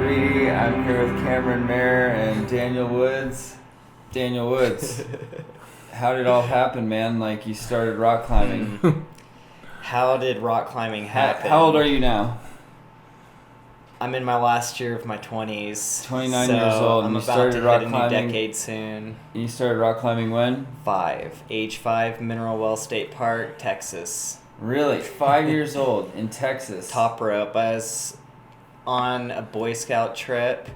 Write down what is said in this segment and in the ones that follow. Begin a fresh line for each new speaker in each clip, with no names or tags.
3D. I'm here with Cameron Mayer and Daniel Woods. Daniel Woods, how did it all happen, man? Like, you started rock climbing.
How did rock climbing happen?
How old are you now?
I'm in my last year of my 20s.
29 years old.
I'm
You
about
started
to
rock
hit a new
climbing.
decade soon.
You started rock climbing when?
Age 5, Mineral Well State Park, Texas.
Really? 5 years old in Texas.
Top rope. I was on a Boy Scout trip.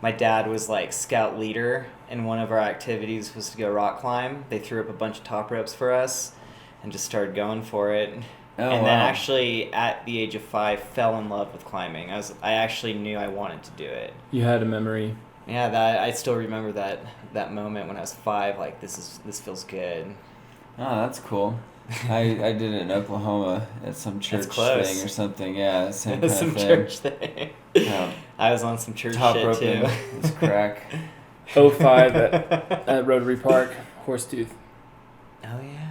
My dad was like scout leader, and one of our activities was to go rock climb. They threw up a bunch of top ropes for us and just started going for it.
Oh,
and
wow.
then actually at the age of 5 fell in love with climbing. I actually knew I wanted to do it.
You had a memory.
Yeah, I still remember that moment when I was 5. Like, this feels good.
Oh, that's cool. I did it in Oklahoma at some church thing or something. Yeah, same kind
Some
of thing.
church thing.
Yeah.
I was on some church
Top
shit
roping
too.
was crack.
05 at Rotary Park, Horsetooth.
Oh yeah.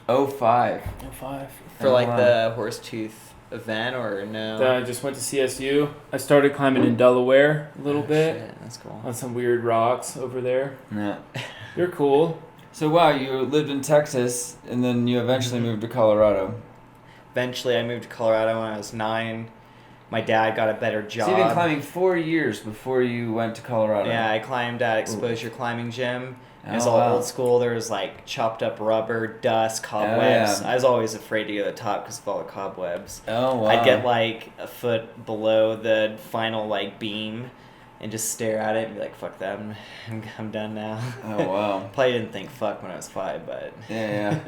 05.
05.
For like the Horsetooth event or no?
Then I just went to CSU. I started climbing in Delaware a little bit.
Shit, that's cool.
On some weird rocks over there.
Yeah.
You're cool.
So wow, you lived in Texas and then you eventually moved to Colorado.
Eventually, I moved to Colorado when I was 9. My dad got a better job.
So you've been climbing 4 years before you went to Colorado.
Yeah, I climbed at Exposure Climbing Gym. It was all
wow.
old school. There was like chopped up rubber, dust, cobwebs.
yeah.
I was always afraid to go to the top because of all the cobwebs.
Oh wow.
I'd get like a foot below the final like beam and just stare at it and be like, fuck that, I'm done now.
Oh wow.
Probably didn't think fuck when I was 5, but...
Yeah.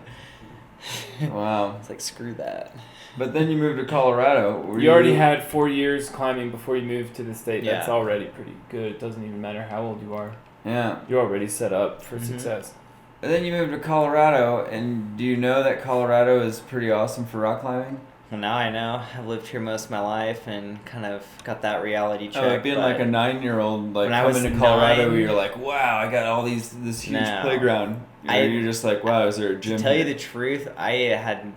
Wow.
It's like, screw that.
But then you moved to Colorado.
You already had 4 years climbing before you moved to the state.
Yeah.
That's already pretty good. It doesn't even matter how old you are.
Yeah.
You're already set up for success.
And then you moved to Colorado, and do you know that Colorado is pretty awesome for rock climbing?
Well, now I know. I've lived here most of my life and kind of got that reality check.
Oh, being like a 9-year-old, like
when I was
coming to Colorado,
9,
you're like, wow, I got all this huge
No.
playground. You're just like, wow, is there a gym?
To tell you
here?
the truth, I had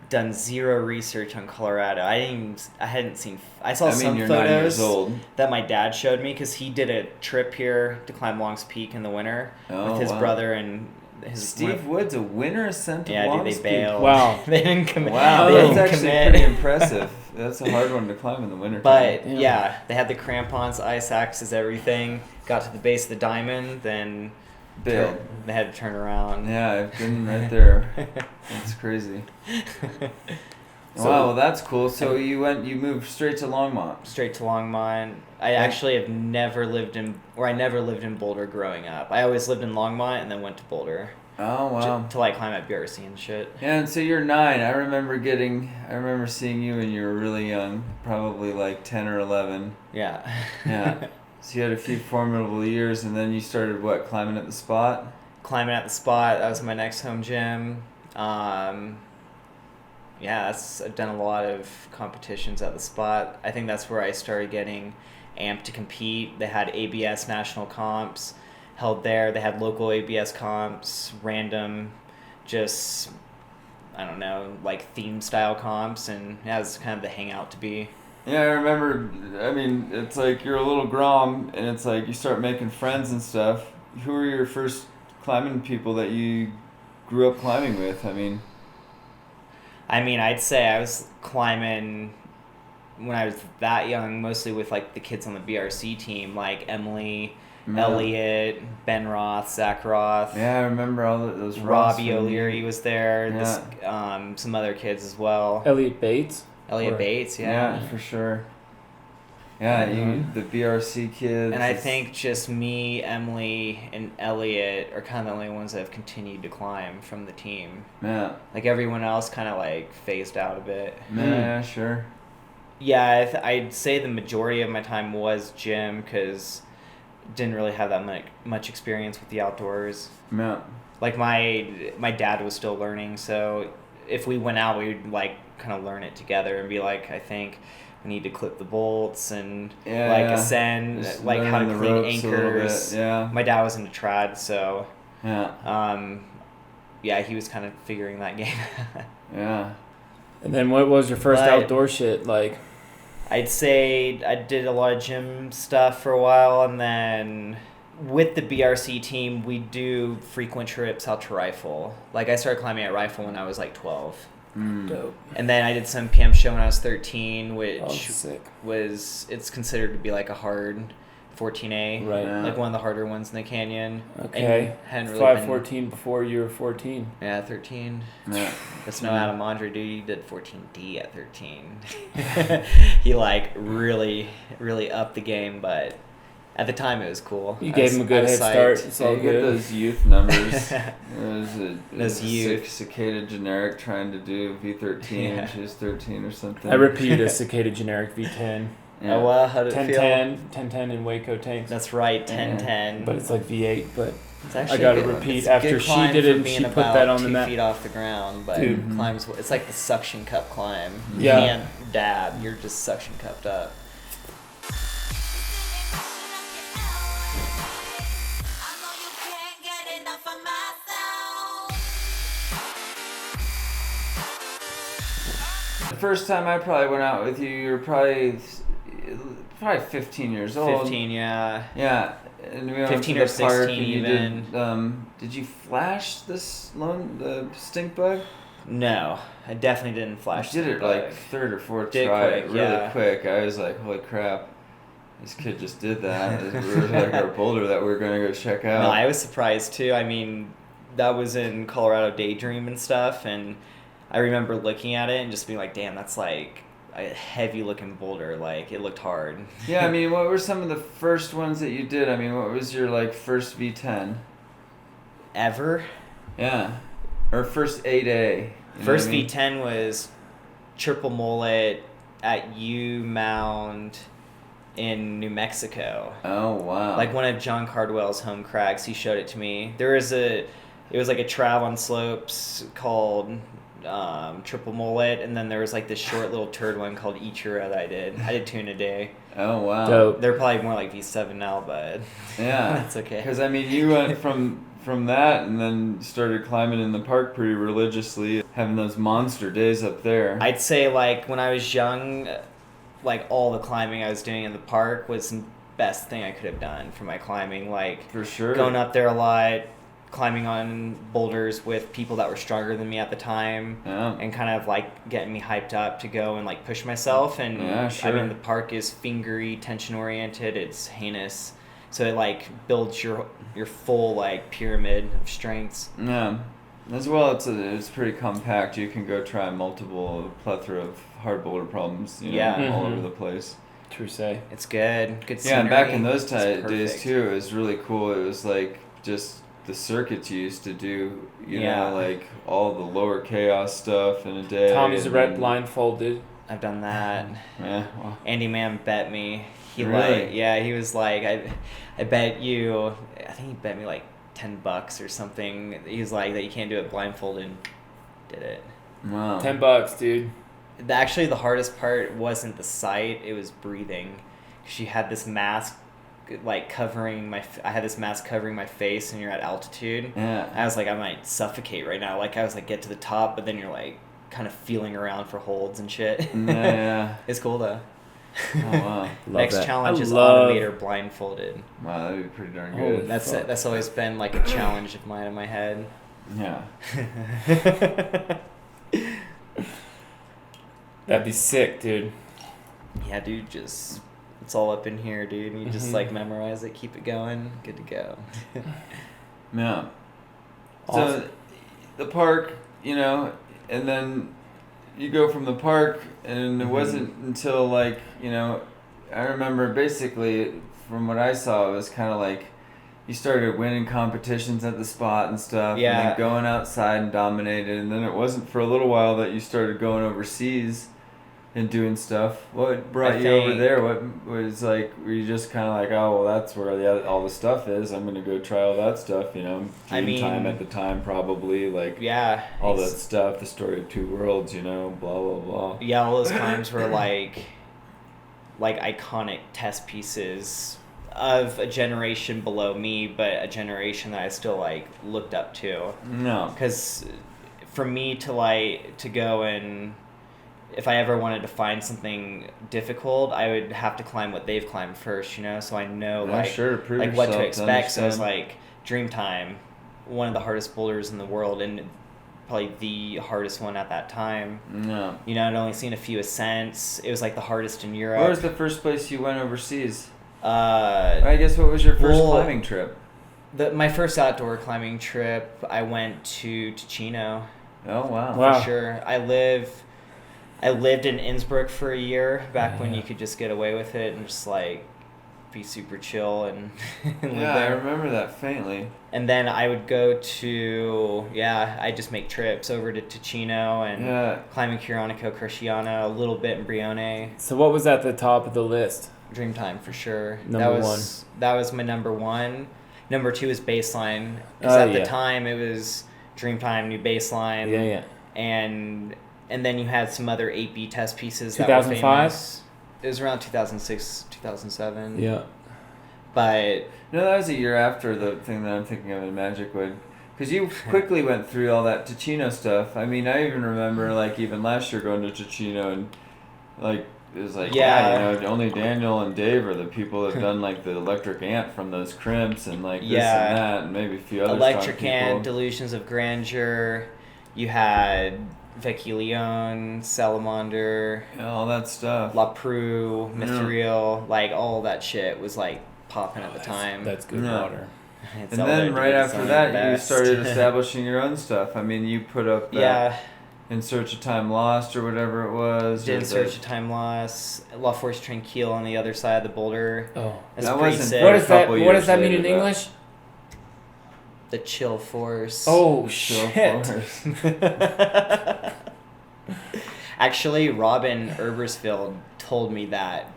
done zero research on Colorado. I hadn't seen. I saw some
you're 9 years
photos
old.
that my dad showed me because he did a trip here to climb Long's Peak in the winter with his
wow.
brother and his
Steve Woods, a winner ascent to
Yeah, dude,
Long's
they
Peak.
bailed.
Wow.
They didn't commit.
Wow,
They
that's
didn't
actually
commit.
pretty impressive. That's a hard one to climb in the winter.
But
Yeah.
yeah, they had the crampons, ice axes, everything. Got to the base of the diamond, then
bailed.
they had to turn around.
Yeah, I've been right there. That's crazy. Wow, well, that's cool. So you moved straight to Longmont.
Straight to Longmont. I actually have never lived in Boulder growing up. I always lived in Longmont and then went to Boulder.
Oh wow.
Till I climb at BRC and shit.
Yeah, and so you're 9. I remember seeing you when you were really young, probably like 10 or 11.
Yeah.
Yeah. So you had a few formidable years, and then you started climbing at the Spot.
Climbing at the Spot. That was my next home gym. Yeah, I've done a lot of competitions at the Spot. I think that's where I started getting amped to compete. They had ABS national comps held there. They had local ABS comps, random, just, I don't know, like theme style comps, and yeah, it's kind of the hangout to be.
Yeah, I remember. I mean, it's like you're a little grom, and it's like you start making friends and stuff. Who were your first climbing people that you grew up climbing with? I mean,
I'd say I was climbing when I was that young, mostly with like the kids on the BRC team, like Emily, Elliot, Ben Roth, Zach Roth.
Yeah, I remember all those.
Robbie O'Leary was there.
Yeah.
Some other kids as well.
Elliot Bates.
Bates, yeah.
Yeah, for sure. Yeah, the BRC kids.
And I think just me, Emily, and Elliot are kind of the only ones that have continued to climb from the team.
Yeah.
Like everyone else kind of like phased out a bit.
Yeah, sure.
Yeah, I'd say the majority of my time was gym because didn't really have that much experience with the outdoors.
Yeah.
Like my dad was still learning, so if we went out, we would like kind of learn it together and be like, I think we need to clip the bolts and ascend,
just
like how to
learning the
clean
ropes a little
anchors.
bit, yeah.
My dad was into trad, so
yeah,
he was kind of figuring that game.
Yeah.
And then what was your first outdoor shit like?
I'd say I did a lot of gym stuff for a while, and then with the BRC team, we do frequent trips out to Rifle. Like, I started climbing at Rifle when I was like 12.
Dope.
And then I did some PM show when I was 13, which
Sick.
it's considered to be like a hard 14A.
Right.
Yeah.
Like one of the harder ones in the canyon.
Okay.
Hadn't really
514 before you were 14.
Yeah, 13.
Yeah.
That's no Adam Andre, dude. He did 14D at 13. He like really, really upped the game, but at the time it was cool.
You gave him a good head start. It's all
You get
good.
those youth numbers. There's a
youth.
cicada generic trying to do V13
Yeah.
and she was 13 or something.
I repeat a cicada generic V10.
Yeah.
Oh, wow. How did it feel?
1010 in Waco tanks.
That's right, 10-10.
But it's like V8. But
It's actually
I gotta
good.
repeat,
It's a
after
good
she
climb
did
for
it and
being
she put
about
that on the
2
map.
feet off the ground, but
Dude.
climbs. It's like the suction cup climb. You
Yeah.
can't dab. You're just suction cupped up.
The first time I probably went out with you, you were probably 15 years old.
15, yeah.
Yeah. And we went
15
to the
or 16
park and you
even.
Did you flash the stink bug?
No, I definitely didn't flash.
I did it
the
like
bug.
third or fourth
Did
try,
quick,
really
yeah.
quick. I was like, holy crap, this kid just did that. We were like our boulder that we were gonna go check out.
No, I was surprised too. I mean, that was in Colorado Daydream and stuff, and I remember looking at it and just being like, damn, that's like a heavy looking boulder. Like, it looked hard.
Yeah, I mean, what were some of the first ones that you did? I mean, what was your like first V10?
Ever?
Yeah, or first 8A. You know
First
what I mean?
V10 was Triple Mullet at U Mound in New Mexico.
Oh wow.
Like one of John Cardwell's home cracks. He showed it to me. It was like a trav on slopes called Triple Mullet, and then there was like this short little turd one called Ichira that I did 2 in a day.
Oh wow.
Dope.
They're probably more like V7 now, but
Yeah.
that's okay.
Because I mean, you went from that and then started climbing in the park pretty religiously, having those monster days up there.
I'd say like when I was young, like all the climbing I was doing in the park was the best thing I could have done for my climbing. Like
For sure.
going up there a lot, climbing on boulders with people that were stronger than me at the time,
Yeah.
and kind of like getting me hyped up to go and like push myself. And
Yeah, sure.
I mean, the park is fingery, tension oriented. It's heinous, so it like builds your full like pyramid of strengths.
Yeah. As well, it's pretty compact. You can go try a plethora of hard boulder problems,
Yeah.
all
Mhm.
over the place.
True say.
It's good. Good
Yeah, and back
scenery.
in those
It's
days
perfect.
too, it was really cool. It was like just the circuits you used to do,
Yeah.
like all the lower chaos stuff in a day.
Tommy's
and
red
then-
blindfolded.
I've done that.
Yeah. Well,
Andy Mann bet me. He
Really?
he was like, I bet you. I think he bet me like $10 or something. He's like that you can't do it blindfolded. Did it.
wow.
$10, dude.
Actually, the hardest part wasn't the sight; it was breathing. She had this mask, like covering my. I had this mask covering my face, and you're at altitude.
Yeah.
I was like, I might suffocate right now. Like I was like, get to the top, but then you're like, kind of feeling around for holds and shit.
Yeah.
It's cool though.
Oh wow.
Love
Next
that.
challenge
I
is
love-
Automator blindfolded.
Wow, that'd be pretty darn
Holy
good.
fuck.
That's always been like a challenge of mine in my head.
Yeah.
That'd be sick, dude.
Yeah, dude, just it's all up in here, dude. You just
Mhm.
like memorize it, keep it going, good to go.
Yeah.
Awesome.
So the park, and then you go from the park, and it
Mhm.
wasn't until like, I remember basically from what I saw, it was kind of like you started winning competitions at the spot and stuff,
Yeah.
and then going outside and dominated, and then it wasn't for a little while that you started going overseas and doing stuff. What brought
I
you over
think-
there? What was like? Were you just kind of like, oh well, that's where all the stuff is. I'm gonna go try all that stuff. Dream
I mean-
time at the time, probably like
Yeah.
all that
it's-
stuff. The story of two worlds. Blah blah blah.
Yeah, all those climbs were like iconic test pieces of a generation below me, but a generation that I still like looked up to.
No.
Because for me to go and if I ever wanted to find something difficult, I would have to climb what they've climbed first, you know, so I know
Yeah, sure, to prove
like what to
yourself, to
expect. So it's
understand.
like Dreamtime, one of the hardest boulders in the world, and probably the hardest one at that time.
Yeah.
You know, I'd only seen a few ascents. It was like the hardest in Europe.
Where was the first place you went overseas?
Uh,
I guess what was your first
well,
climbing trip?
my first outdoor climbing trip, I went to Ticino.
Oh wow.
Wow.
For sure. I lived in Innsbruck for a year back when you could just get away with it and just like be super chill and, and live
Yeah, I
there.
remember that faintly.
And then I would go to I just make trips over to Ticino and
Yeah.
climb in Chionico, Cresciano, a little bit in Brione.
So what was at the top of the list?
Dreamtime for sure.
Number
That was my number one. Number two is Baseline because
Oh,
at the
yeah.
time it was Dreamtime, New Baseline.
Yeah.
And then you had some other 8B test pieces
2005?
that were famous. It was around 2006, 2007.
Yeah.
But
No, that was a year after the thing that I'm thinking of in Magic Wood. Because you quickly went through all that Ticino stuff. I mean, I even remember, like, even last year going to Ticino and, like, it was like,
Yeah.
you know, only Daniel and Dave are the people that have done, like, the Electric Ant from those crimps and, like, this
Yeah.
and that, and maybe a few other
Electric
strong
Ant,
people.
Delusions of Grandeur. You had Vecchio Salamander,
Yeah, all that stuff.
La Prue, Mithril. Like, all that shit was, like, popping at the time.
That's good
Yeah.
water.
It's
And
all
then
there,
right
dude. It's
after
only
that,
the
you
best.
started establishing your own stuff. I mean, you put up that
Yeah.
In Search of Time Lost or whatever it was.
Did
or
Search of Time Loss, La Force Tranquille on the other side of the boulder.
Oh.
That's
That
pretty
wasn't-
sick.
What does that
couple
What
years
does that mean
later,
in
that-
English?
The Chill Force.
Oh
Chill
shit!
Force.
Actually, Robin Ebersfield told me that.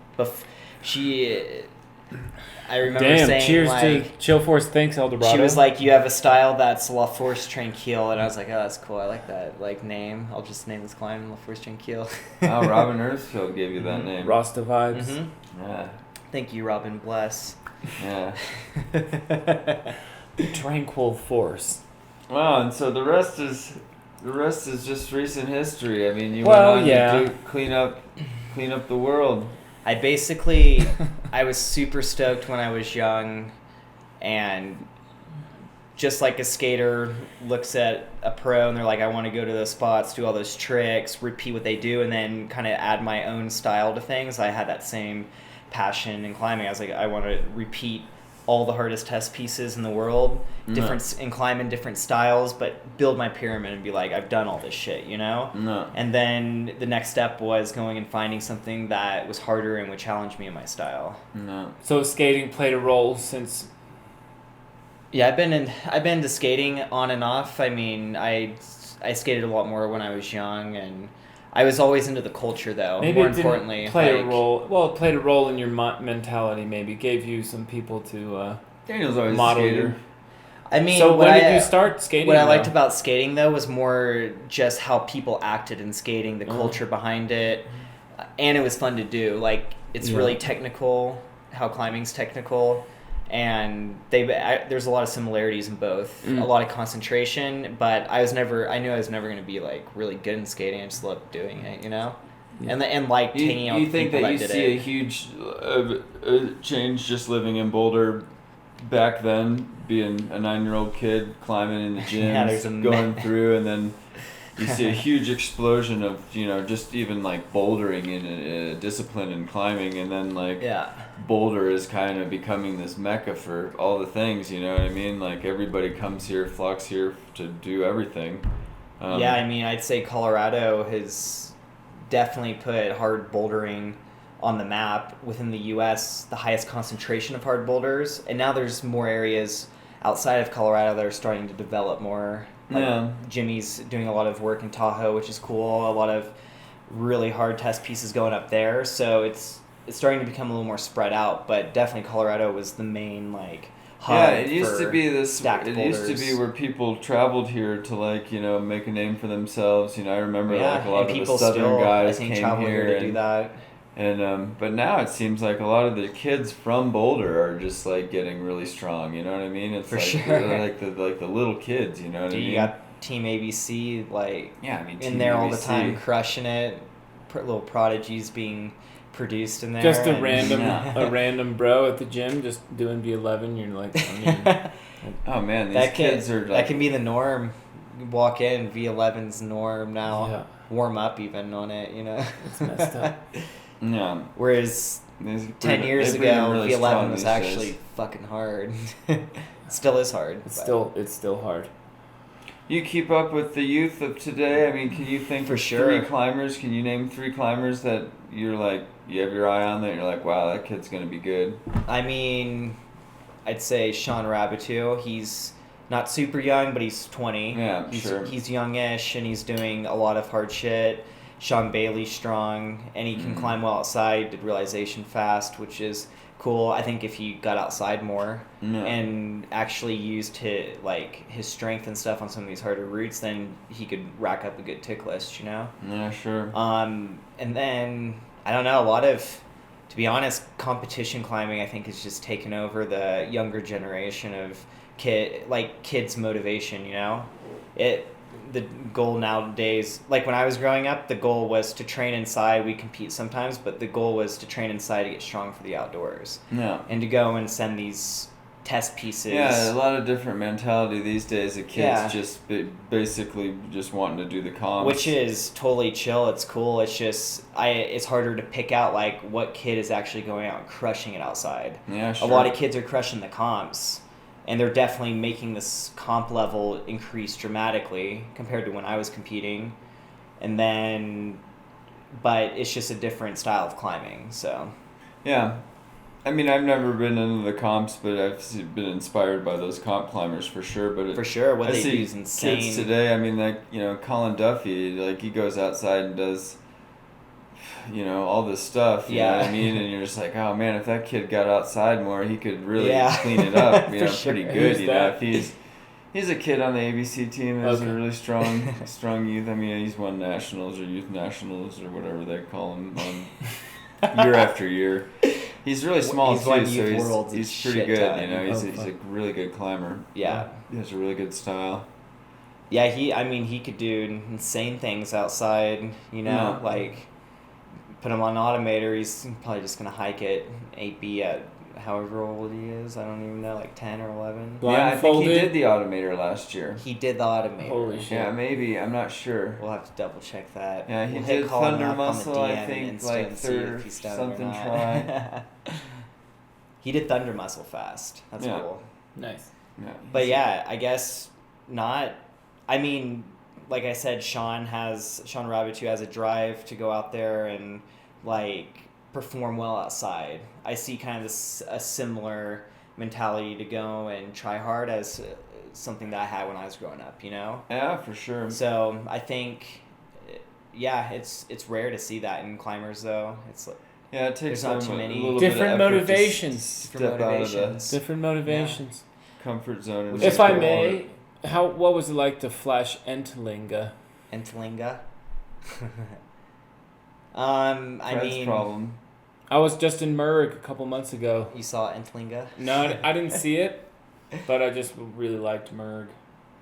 I remember
Damn!
saying
Cheers
like,
to Chill Force. Thanks, Eldorado.
she was like, "You have a style that's La Force Tranquille," and I was like, "Oh, that's cool. I like that like name. I'll just name this climb La Force Tranquille."
Oh, Robin Earthfield gave you that name.
Rasta vibes.
Mhm.
Yeah,
Thank you, Robin. Bless.
yeah.
Tranquil Force.
Wow, and so the rest is just recent history. I mean, you
Well,
went on
yeah.
to clean up the world.
I was super stoked when I was young, and just like a skater looks at a pro and they're like, I want to go to those spots, do all those tricks, repeat what they do, and then kind of add my own style to things. I had that same passion in climbing. I was like, I want to repeat all the hardest test pieces in the world, and climb in different styles, but build my pyramid and be like, I've done all this shit, you know?
No.
And then the next step was going and finding something that was harder and would challenge me in my style.
No.
So skating played a role since.
Yeah, I've been into skating on and off. I mean, I skated a lot more when I was young, and I was always into the culture though.
Maybe
More
it didn't
importantly,
play a
like,
role. Well, it played a role in your mentality. Maybe gave you some people to
Daniel's always
model
a
you.
skater.
I mean,
So
what
when did
I-
you start skating?
What I liked
though?
about skating though was more just how people acted in skating, the culture behind it, and it was fun to do. Like it's
Yeah.
really technical, how climbing's technical, and there's a lot of similarities in both. A lot of concentration, but I knew I was never going to be like really good in skating. I just loved doing it, you know, and like taking out
You
the
think
people
that you
did
see
it.
a huge change just living in Boulder back then, being a 9-year-old kid climbing in the gyms,
Yeah, there's a
going through, and then you see a huge explosion of, you know, just even like bouldering and discipline and climbing, and then like
Yeah.
Boulder is kind of becoming this mecca for all the things, you know what I mean? Like everybody comes here, flocks here to do everything.
Yeah, I mean, I'd say Colorado has definitely put hard bouldering on the map within the U.S., the highest concentration of hard boulders. And now there's more areas outside of Colorado that are starting to develop more. Like
Yeah.
Jimmy's doing a lot of work in Tahoe, which is cool. A lot of really hard test pieces going up there. So it's starting to become a little more spread out. But definitely Colorado was the main, like, hub.
Yeah, it used
for
to be this.
stacked
It used to
boulders.
be where people traveled here to, like, you know, make a name for themselves. You know, I remember like a lot
and
of the
people
southern
still,
guys
I think,
came
travel here
here
to do that.
and but now it seems like a lot of the kids from Boulder are just like getting really strong. You know what I mean? It's
For
like
sure.
they're like the little kids. You know what I
Dude,
mean?
you got Team ABC, like,
yeah, I mean,
in there all the
TBC.
time, crushing it. little prodigies being produced in there.
Just a
and-
random
Yeah.
a random bro at the gym just doing V11. You're like, I mean,
Oh man, these
that
kids
can,
are like,
that can be the norm. You walk in, V11's norm now.
yeah,
Warm up even on it, you know.
it's messed up.
yeah.
Whereas
These
10
breed-
years
they breed them
ago,
really
V11
strong
was
these
actually
days.
fucking hard. Still is hard.
It's
but-
still hard.
You keep up with the youth of today. I mean, can you think
For
of
sure.
3 climbers? Can you name 3 climbers that you're like, you have your eye on, that you're like, wow, that kid's gonna be good?
I mean, I'd say Sean Rabitou. He's not super young, but he's 20.
Yeah,
he's,
sure.
He's youngish, and he's doing a lot of hard shit. Sean Bailey's strong, and he can
Mhm.
climb well outside, did realization fast, which is cool. I think if he got outside more
Yeah.
and actually used his strength and stuff on some of these harder routes, then he could rack up a good tick list, you know?
Yeah, sure.
And then I don't know, a lot of, to be honest, competition climbing I think has just taken over the younger generation of kids' motivation. You know, the goal nowadays, like when I was growing up, the goal was to train inside. We compete sometimes, but the goal was to train inside to get strong for the outdoors
Yeah.
and to go and send these test pieces.
Yeah, a lot of different mentality these days of kids
Yeah.
just basically just wanting to do the comps.
Which is totally chill. It's cool. It's just it's harder to pick out like what kid is actually going out and crushing it outside.
Yeah, sure.
A lot of kids are crushing the comps, and they're definitely making this comp level increase dramatically compared to when I was competing. And then, but it's just a different style of climbing. So
Yeah. I mean, I've never been into the comps, but been inspired by those comp climbers for sure. But
for sure, what
I
they
see
do is insane.
kids today. I mean, like, you know, Colin Duffy, like, he goes outside and does, you know, all this stuff. You know what I mean? And you're just like, oh man, if that kid got outside more, he could really
Yeah.
clean it up. You
For
know,
sure.
pretty good.
Who's
You know,
that?
if he's a kid on the ABC team. There's
Okay.
a really strong youth. I mean, he's won nationals or youth nationals or whatever they call them year after year. He's really small
He's
too,
won
so
youth worlds a
he's pretty
shit
good.
ton.
You know, he's
Oh,
he's a
fuck.
really good climber.
Yeah.
He has a really good style.
Yeah, he could do insane things outside, you know,
Yeah.
like put him on an automator, he's probably just going to hike it 8B at however old he is. I don't even know, like 10 or 11.
Yeah, I think he
Blindfolded?
did the automator last year.
He did the automator.
Holy shit.
Yeah, maybe. I'm not sure.
We'll have to double check that.
Yeah, he
We'll hit
did
Colin
Thunder
up on the
Muscle, I
DM
think,
and Insta
like
and see
third
if he's done it or
something
not.
try.
He did Thunder Muscle fast. That's
Yeah.
cool.
Nice.
Yeah,
But
he's-
yeah, I guess not. I mean, like I said, Sean Rabitou has a drive to go out there and like perform well outside. I see kind of a similar mentality to go and try hard as something that I had when I was growing up, you know?
Yeah, for sure.
So I think, yeah, it's rare to see that in climbers though. It's like,
Yeah, it takes
There's not
them
too
a
many
little bit of
Different
effort to
motivations.
step
Different
out of
motivations.
Different motivations.
the comfort zone. and
Which
just
If I
go
may, what was it like to flash Entlinge?
Entlinge. I
Fred's
mean,
problem.
I was just in Murg a couple months ago.
you saw Entlinge?
No, I didn't see it, but I just really liked Murg.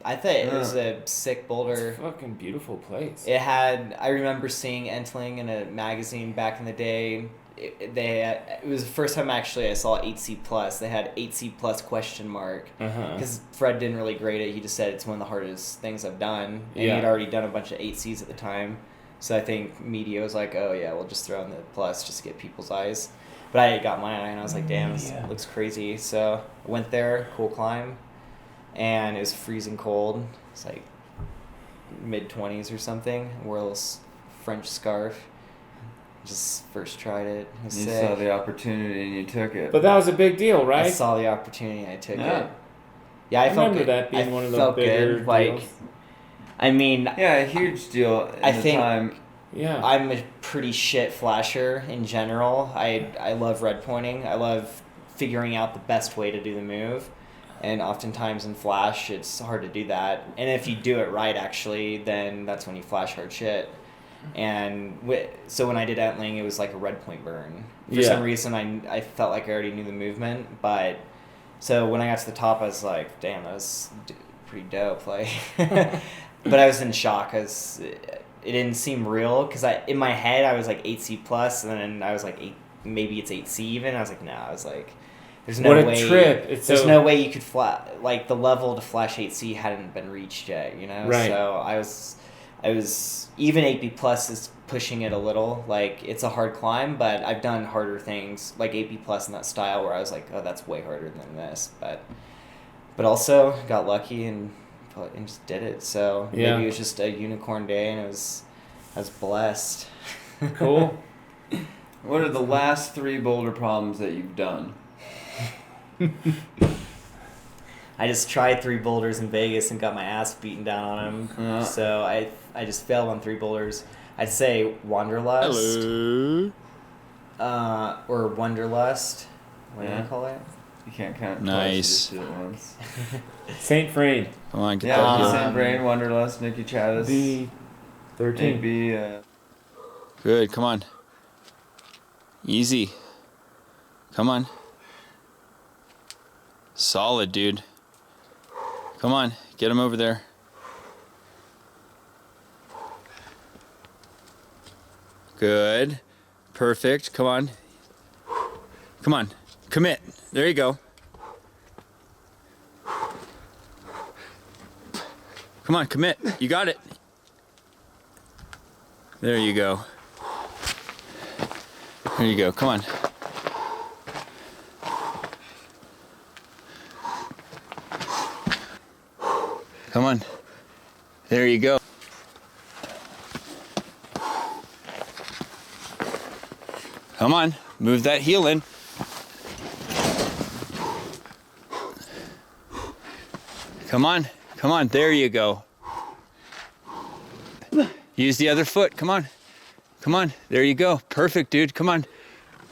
I thought it was a sick
It's
boulder.
a fucking beautiful place.
I remember seeing Entling in a magazine back in the day. It was the first time actually I saw 8C plus. They had 8C plus question mark.
Uh-huh.
Because Fred didn't really grade it. He just said it's one of the hardest things I've done. And
Yeah.
he'd already done a bunch of 8Cs at the time. So I think media was like, oh yeah, we'll just throw in the plus just to get people's eyes. But I got my eye and I was like, damn, this
Yeah.
looks crazy. So I went there, cool climb. And it was freezing cold. It's like mid-20s or something. Wore a little French scarf. Just first tried it. It was
You
sick.
saw the opportunity and you took it.
But that was a big deal, right?
I saw the opportunity and I took
Yeah.
it. Yeah, I
I
felt
remember
good.
that being
I
one of the
felt
bigger
good. Like,
deals.
I mean,
yeah, a huge deal in
I
the
think-
time.
Yeah.
I'm a pretty shit flasher in general. I love red pointing. I love figuring out the best way to do the move. And oftentimes in flash, it's hard to do that. And if you do it right, actually, then that's when you flash hard shit. And so when I did Entling, it was like a red point burn. For
Yeah.
some reason, I felt like I already knew the movement. But so when I got to the top, I was like, damn, that was pretty dope. Like, but I was in shock because it didn't seem real because in my head I was like 8C plus, and then I was like maybe it's 8C even. I was like, no, I was like, there's no
What a
way.
trip. It's
there's
so-
no way you could like the level to flash 8C hadn't been reached yet, you know.
Right.
So I was even 8B plus is pushing it a little. Like it's a hard climb, but I've done harder things like 8B plus in that style where I was like, oh, that's way harder than this. But also got lucky and just did it. So
Yeah.
maybe it was just a unicorn day, and I was blessed.
Cool.
What are the last 3 boulder problems that you've done?
I just tried 3 boulders in Vegas and got my ass beaten down on them.
Yeah.
So I just failed on 3 boulders. I'd say Wanderlust.
Hello.
Or Wonderlust. What do
Yeah.
you call it?
You can't count
Nice.
twice, you just do it once.
Saint Frane.
Come on, get
Yeah,
that heel.
St. Brain, Wanderlust, Nicky Chattis,
The 13.
AB,
Good, come on. Easy. Come on. Solid, dude. Come on, get him over there. Good. Perfect. Come on. Come on. Commit. There you go. Come on, commit. You got it. There you go. There you go. Come on. Come on. There you go. Come on. Move that heel in. Come on. Come on. There you go. Use the other foot. Come on. Come on. There you go. Perfect, dude. Come on.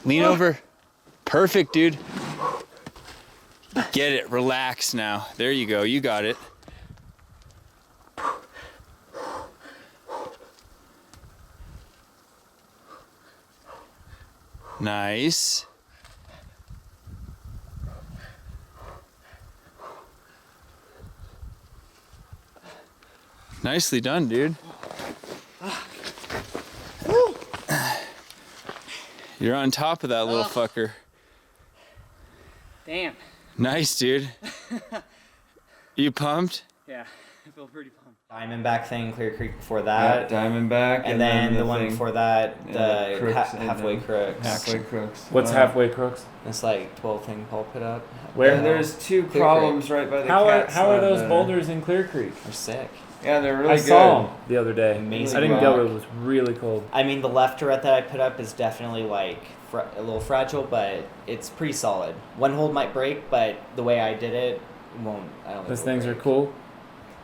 Lean over. Perfect, dude. Get it. Relax now. There you go. You got it. Nice. Nicely done, dude. You're on top of that little fucker.
Damn.
Nice, dude. You pumped?
Yeah, I feel pretty pumped.
Diamondback thing, Clear Creek before
yeah,
that.
Diamondback,
And then the one
thing-
before that,
yeah,
the
Crooks and
halfway
then
crooks.
Halfway Crooks.
What's halfway crooks?
It's like 12 thing Paul put up.
Where?
And there's 2
Clear
problems right by the
How are
cat
those
slab
boulders in Clear Creek?
They're sick.
Yeah, they're really
I
good.
saw them the other day.
Amazing
I didn't go.
rock.
It was really cold.
I mean, the left turret that I put up is definitely like a little fragile, but it's pretty solid. One hold might break, but the way I did it won't. I don't think
Those
it'll
things are
break.
cool.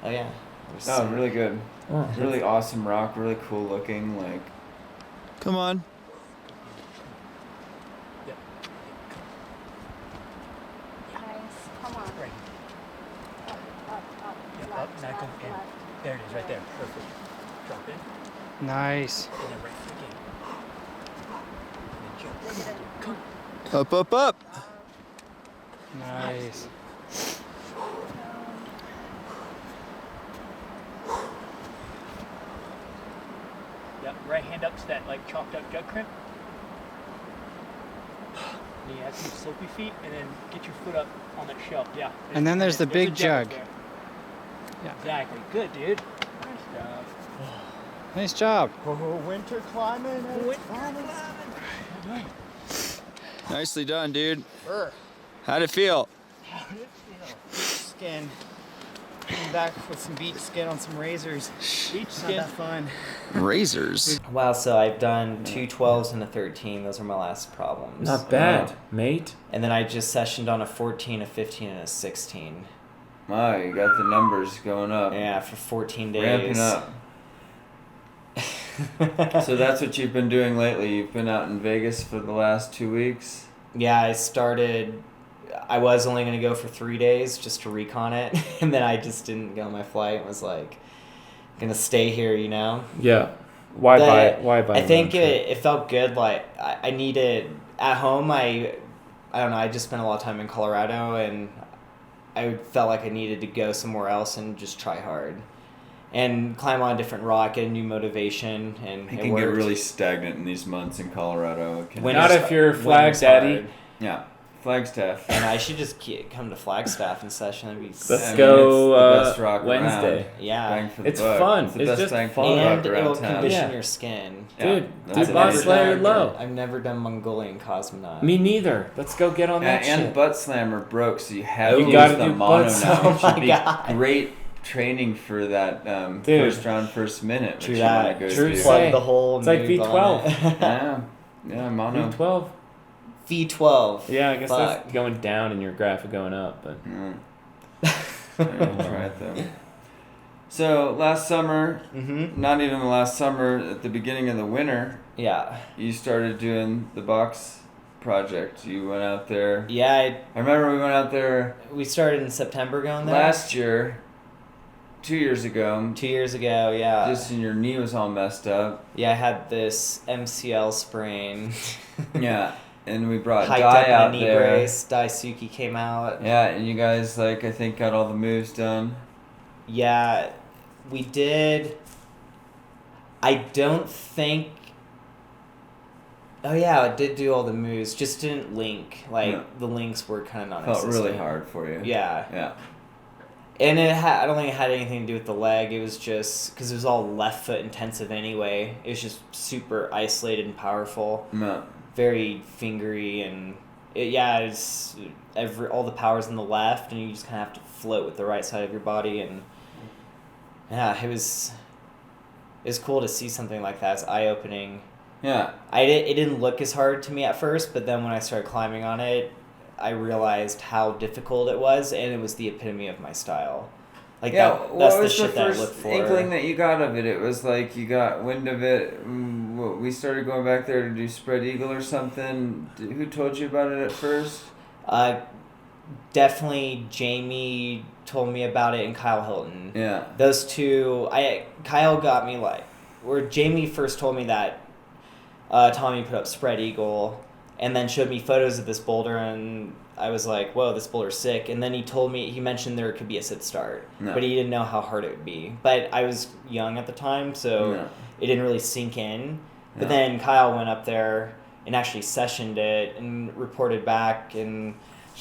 Oh yeah. They're
Oh,
sick.
really good.
Oh,
Really awesome rock, really cool looking, like...
Come on.
Nice. Come on.
Right.
Up, up.
Yeah,
Left,
up, now come
left,
in.
left.
There it is, right there. Perfect. Drop in,
Nice.
and then right foot in. And then jump. Come.
Up, up, up.
Nice.
Yep, right hand up to that like chalked up jug crimp. And you add some slopey feet, and then get your foot up on that shelf. Yeah.
And then there's the
a
big jug.
up there.
Yeah.
Exactly. Good, dude. Nice job.
Nice job.
Oh, winter climbing.
Nicely done, dude. How'd it feel?
How did it feel?
Skin. Came back with some beach skin on some razors.
Beach
Not
skin.
that fun.
Razors.
Wow. So I've done 2 12s and a 13. Those are my last problems.
not bad, mate.
And then I just sessioned on a 14, a 15, and a 16.
Wow, you got the numbers going up.
Yeah, for 14 days.
Ramping up. So that's what you've been doing lately. You've been out in Vegas for the last 2 weeks.
Yeah, I was only going to go for 3 days just to recon it. And then I just didn't go on my flight and was like, going to stay here, you know?
Yeah. Why
But
buy it? Why buy
I
it?
think it felt good. Like, I needed, at home, I don't know, I just spent a lot of time in Colorado, and I felt like I needed to go somewhere else and just try hard. and climb on a different rock, get a new motivation, and
It
it
can
worked.
get really stagnant in these months in Colorado. It can-
Not if you're Flag
winter's
Daddy.
hard.
Yeah, Flagstaff.
And I should just come to Flagstaff in session. That'd be
Let's
I mean,
go
it's the best rock
Wednesday.
around.
yeah.
Bang for the
It's
buck.
fun.
It's the
It's
best
just
bang for
fun.
the
And
buck
it'll
around town.
condition
Yeah.
your skin.
Yeah,
Dude,
that's
dude,
what
butt
it is.
slayer low.
I've never done Mongolian cosmonaut.
Me neither. Let's go get on
Yeah,
that
and
shit.
butt slammer broke, so you have
Oh,
to
you
use
gotta
the
do
mono
butt
now.
slam.
It should
Oh my
be
God.
great training for that
Dude.
first round, first minute, which
True
you
that.
want to go
True
do.
say.
Plug the whole
It's like
noob on
V12.
it.
Yeah, mono.
V12.
V12.
Yeah, I guess
Fuck.
that's going down and your graphic going up, but
I didn't try it though. So last summer,
Mm-hmm.
not even the last summer, at the beginning of the winter,
Yeah.
you started doing the box project. You went out there.
Yeah,
I remember we went out there
we started in September going there.
last year, 2 years ago.
2 years ago, yeah.
Just and your knee was all messed up.
Yeah, I had this MCL sprain.
Yeah, and we brought
Hiked
Dai
up
out
my knee
there.
brace. Daisuke came out.
Yeah, and you guys I think got all the moves done.
Yeah, we did. I don't think. Oh yeah, I did do all the moves. Just didn't link. Like
Yeah.
the links were kind of
Felt
non-existent.
really hard for you.
Yeah,
Yeah.
and I don't think it had anything to do with the leg. It was just because it was all left foot intensive anyway. It was just super isolated and powerful.
No.
Very fingery and it's all the power's in the left, and you just kind of have to float with the right side of your body, and yeah, it was cool to see something like that. It's eye opening.
Yeah.
It didn't look as hard to me at first, but then when I started climbing on it, I realized how difficult it was, and it was the epitome of my style. Like
Yeah,
that's
what
the
was
shit
the
that I
first
look for.
inkling that you got of it? It was like you got wind of it. We started going back there to do spread eagle or something. Who told you about it at first?
Definitely Jamie told me about it, and Kyle Hilton.
Yeah.
Those two, Kyle got me where Jamie first told me that Tommy put up spread eagle, and then showed me photos of this boulder, and I was like, whoa, this boulder's sick. And then he mentioned there could be a sit start,
No.
but he didn't know how hard it would be. But I was young at the time, so
No.
it didn't really sink in. But
No.
then Kyle went up there and actually sessioned it and reported back, and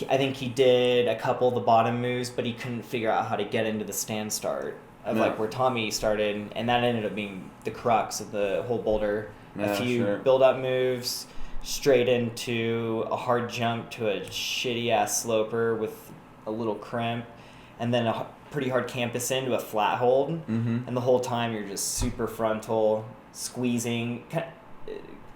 I think he did a couple of the bottom moves, but he couldn't figure out how to get into the stand start of
No.
where Tommy started, and that ended up being the crux of the whole boulder.
Yeah,
A few
sure.
build-up moves, straight into a hard jump to a shitty-ass sloper with a little crimp, and then a pretty hard campus into a flat hold.
Mm-hmm.
And the whole time you're just super frontal, squeezing,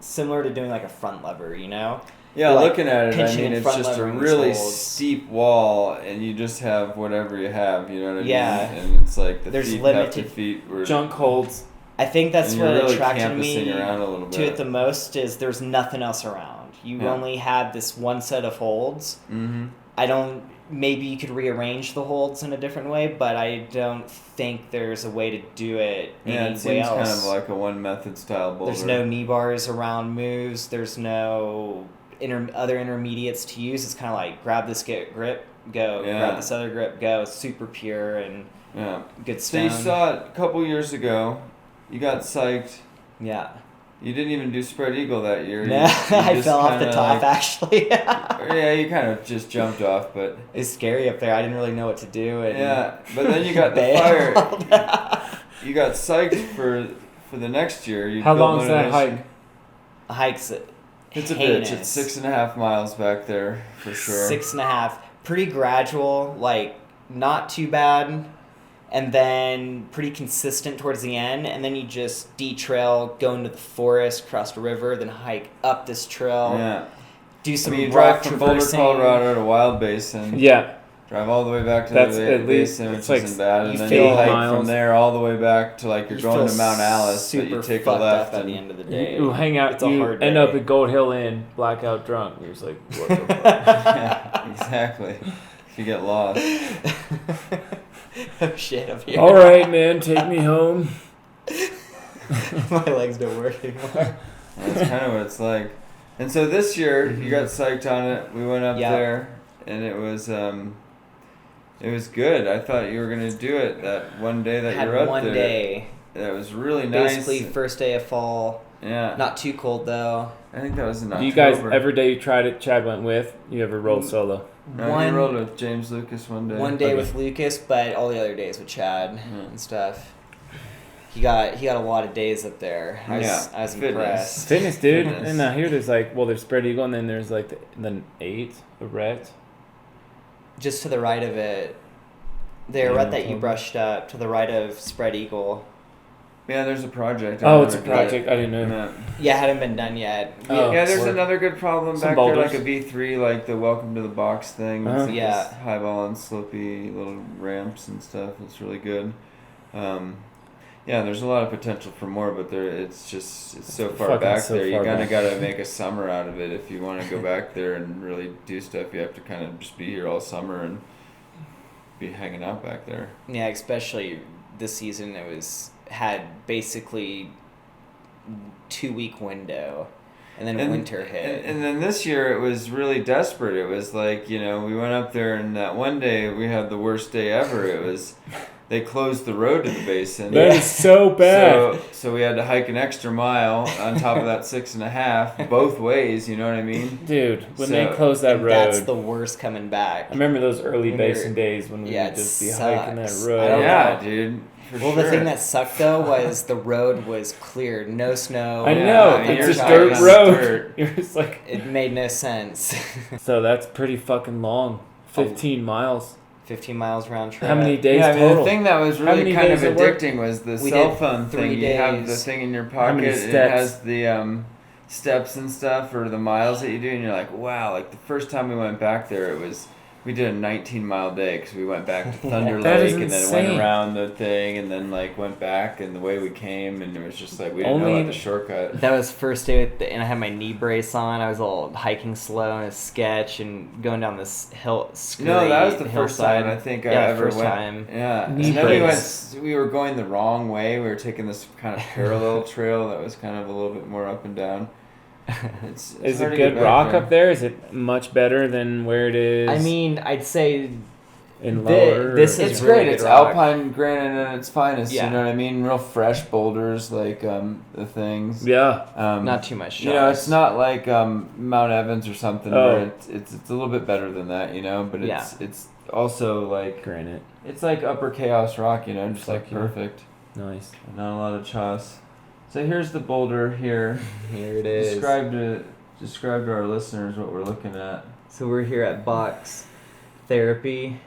similar to doing like a front lever, you know?
Yeah,
Like,
looking at it, I
pinching
mean,
and
it's
front
just a
levering
really
these holds.
steep wall, and you just have whatever you have, you know what I
Yeah.
mean? And it's like the
There's
feet
limited-
have to feet were...
junk holds.
I think that's
and
what
you're really
attracted me
campusing around a little
to
bit.
it the most is there's nothing else around. You
Yeah.
only had this one set of holds.
Mm-hmm.
Maybe you could rearrange the holds in a different way, but I don't think there's a way to do it
Yeah,
any
it
way
seems
else.
kind of like a one-method style boulder.
There's no knee bars around moves. There's no other intermediates to use. It's kind of like grab this grip, go.
Yeah.
Grab this other grip, go. It's super pure and
Yeah.
good
So
stone.
you saw it a couple years ago. You got psyched.
Yeah.
You didn't even do spread eagle that year.
No,
You
I
just
fell off the
kinda,
top actually.
Yeah, you kind of just jumped off, but
It's scary up there. I didn't really know what to do. And
yeah. But then you got the fire. You got psyched for the next year. You
How
built
long's
one of
that
those-
hike?
Hikes.
It's a
heinous.
bitch. It's 6.5 miles back there for sure.
6.5. Pretty gradual, like not too bad, and then pretty consistent towards the end, and then you just detrail, go into the forest, cross the river, then hike up this trail,
Yeah.
do
I
some
mean, you
rock
drive from Boulder,
traversing.
Colorado to Wild Basin.
Yeah.
Drive all the way back to
That's
the
at least-
basin, which
it's like
isn't bad, and
you
then
feel
you hike
miles.
from there all the way back to like you're
You
going
feel
to Mount Alice, but you
super
take a
fucked
left
up at
and
the end of the day.
You hang out,
It's a
you
hard
end
day.
up at Gold Hill Inn, blackout drunk. You're just like, what the fuck?
yeah, exactly. If you get lost,
Oh shit, up here.
All right, man, take me home.
My legs don't work anymore.
that's kind of what it's like. And so this year you got psyched on it. We went up
Yeah.
there, and it was It was good. I thought you were gonna do it that one day that
Had
you were up
one
there.
day.
That was really nice.
Basically, first day of fall.
Yeah.
Not too cold though.
I think that was in
Do
October.
you guys, every day you tried it, Chad went with? You ever rolled solo?
No, he rolled with James Lucas one day.
One day
Okay.
with Lucas, but all the other days with Chad and stuff. He got a lot of days up there. I was
fitness.
impressed.
Fitness, dude.
Fitness.
And here there's like, well, there's spread eagle, and then there's like the 8, a ret.
Just to the right of it, the
Yeah,
arete that you
totally.
brushed up to the right of Spread Eagle.
Yeah, there's a project.
Oh, it's a
remember that.
project. I didn't know.
Yeah.
Yeah, hadn't been done yet.
Oh.
Yeah, there's
Work.
another good problem
Some
back
boulders.
there, like a V3, like the Welcome to the Box thing.
Uh-huh.
It's like
Yeah.
this high ball and slopey little ramps and stuff. It's really good. Yeah, there's a lot of potential for more, but it's so far
Fucking
back
so
there. You
far
kind
back.
of got to make a summer out of it if you want to go back there and really do stuff. You have to kind of just be here all summer and be hanging out back there.
Yeah, especially this season, had basically 2-week window, and then winter hit.
And then this year it was really desperate. It was like, we went up there and that one day we had the worst day ever. It was, they closed the road to the basin.
That is so bad.
So we had to hike an extra mile on top of that 6.5 both ways. You know what I mean?
Dude, when they
So-
closed that
And
road,
that's the worst coming back.
I remember those early
When
basin
you're-
days when we
yeah,
would
it
just be hiking that
sucks. I
road.
don't
Yeah,
know.
dude. For
Well,
sure.
the thing that sucked though was the road was cleared, no snow.
I
Yeah,
know,
I mean,
it's
you're
a
talking
dirt
about
road.
dirt.
You're just like,
It made no sense.
so that's pretty fucking long. 15 miles.
15 miles round trip.
How many days
Yeah, I mean,
total?
the thing that was
How
really
many
kind of
days at work?
addicting was the
We
cell
did
phone
3
thing. You have the
days.
thing in your
How
pocket.
many
It
steps?
has the steps and stuff or the miles that you do, and you're like, wow. Like the first time we went back there, we did a 19-mile day because we went back to Thunder
That
Lake
is
and then
insane.
went around the thing and then like went back and the way we came and it was just like we didn't know
Only-
how to shortcut.
That was first day and I had my knee brace on. I was all hiking slow in a sketch and going down this hill.
No, that was the first
hillside.
time I think I
Yeah,
ever
first
went.
time.
Yeah,
Knee
and then
brace.
we were going the wrong way. We were taking this kind of parallel trail that was kind of a little bit more up and down. It's
Is
hard
it
to get
good
back
rock
there.
up there? Is it much better than where it is
I mean, I'd say
in
thi-
lower?
this
or-
is
It's
really
great.
good
It's
rock.
Alpine granite at its finest.
Yeah.
You know what I mean? Real fresh boulders, like the things.
Yeah.
not too much.
You know,
shots.
it's not like Mount Evans or something
Oh.
where it's a little bit better than that. You know, but it's also like
Granite.
it's like upper chaos rock. You know, just like
Fuck yeah.
perfect.
Nice.
Not a lot of choss. So here's the boulder here.
Here it is.
Describe to our listeners what we're looking at.
So we're here at Box Therapy.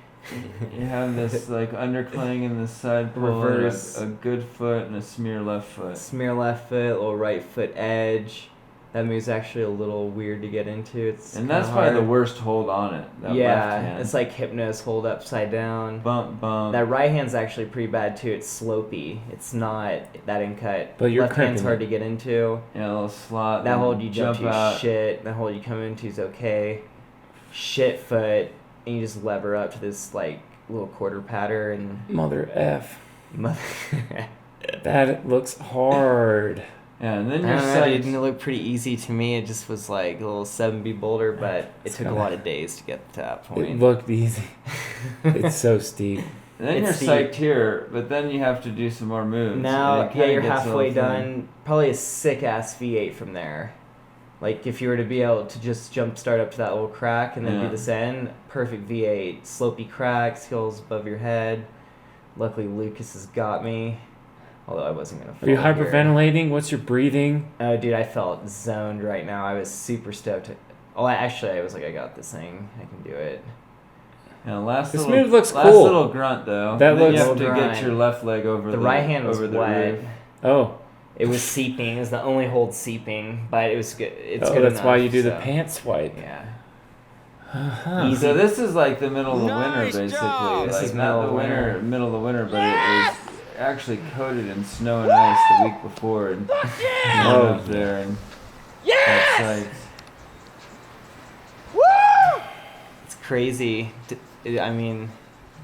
You have this like undercling in the side pull, and
Reverse.
a good foot and a smear left foot.
Smear left foot, little right foot edge. That move's actually a little weird to get into. It's
And that's
kinda
probably the
hard.
worst hold on it. That left
Yeah,
hand.
it's like hypnos hold upside down.
bump bump.
That right hand's actually pretty bad too. It's slopey. It's not that in cut.
But you're
left hand's
crimping
hard
it.
to get into.
Yeah, a little slot.
That
then
hold you jump to
out.
is shit. That hold you come into is okay. Shit foot, and you just lever up to this like little quarter pattern.
Mother F.
And
That looks hard.
Yeah, and then
I
your
don't know, it
sights.
didn't look pretty easy to me. It just was like a little 7B boulder, but it took a lot of days to get to that
It
point.
looked easy. It's so steep.
And then you're
it's
psyched here, but then you have to do some more moves.
Now,
and it
yeah,
kinda
you're
gets a
halfway
little funny.
done. Probably a sick ass V8 from there. Like if you were to be able to just jump start up to that little crack and then
Yeah.
do this end, perfect V8. Slopey cracks, hills above your head. Luckily Lucas has got me. Although I wasn't gonna.
Are you
fall here.
hyperventilating? What's your breathing?
Oh, dude, I felt zoned right now. I was super stoked. Oh, I was like, I got this thing. I can do it.
Yeah, last
This
little,
move looks
last
cool.
little grunt though.
That
And then you
looks-
have to
Little
get
grind.
your left leg over
The
the
right hand was
over the
wet.
roof.
Oh.
It was seeping. It was the only hold seeping, but it was good. It's
Oh,
good
that's why
enough,
you do the
so,
pant swipe.
Yeah.
Uh-huh.
So this is like the middle of the
Nice
winter, basically.
job.
This
Like
is
not the winter, middle of the winter, but it was actually coated in snow and ice the week before, and we went up there and got sights.
It's crazy. I mean,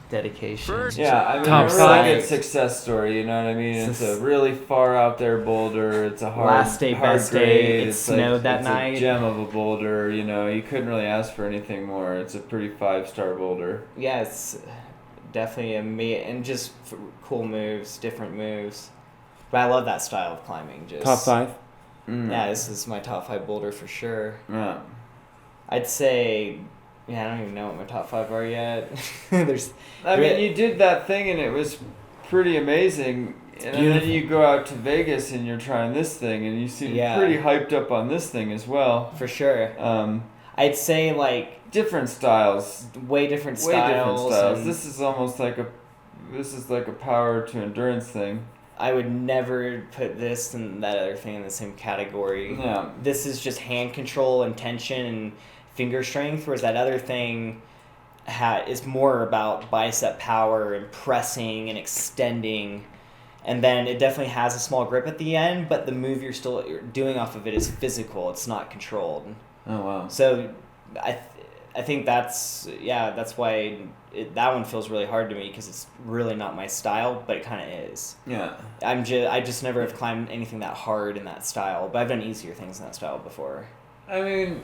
dedication.
First
Yeah, I mean,
Top
a really
side.
good success story. You know what I mean?
It's
It's
a
a really far out there boulder. It's a hard,
Last day,
hard
best day.
grade.
It
It's
snowed that
it's
night.
A gem of a boulder. You know, you couldn't really ask for anything more. It's a pretty 5-star boulder.
Yeah, it's definitely and just cool moves, different moves. But I love that style of climbing. Just
Top 5.
Yeah, this is my top 5 boulder for sure.
Yeah.
I'd say, yeah, I don't even know what my top 5 are yet.
I mean, you did that thing and it was pretty amazing. And then
beautiful.
you go out to Vegas and you're trying this thing and you seem pretty hyped up on this thing as well.
For sure. I'd say like
Different styles.
way different
Way different
styles.
styles.
And
This is almost like a power to endurance thing.
I would never put this and that other thing in the same category.
Yeah.
This is just hand control and tension and finger strength, whereas that other thing is more about bicep power and pressing and extending. And then it definitely has a small grip at the end, but the move you're doing off of it is physical. It's not controlled.
Oh, wow.
So I think that's why that one feels really hard to me, because it's really not my style, but it kind of is.
Yeah.
I just never have climbed anything that hard in that style, but I've done easier things in that style before.
I mean,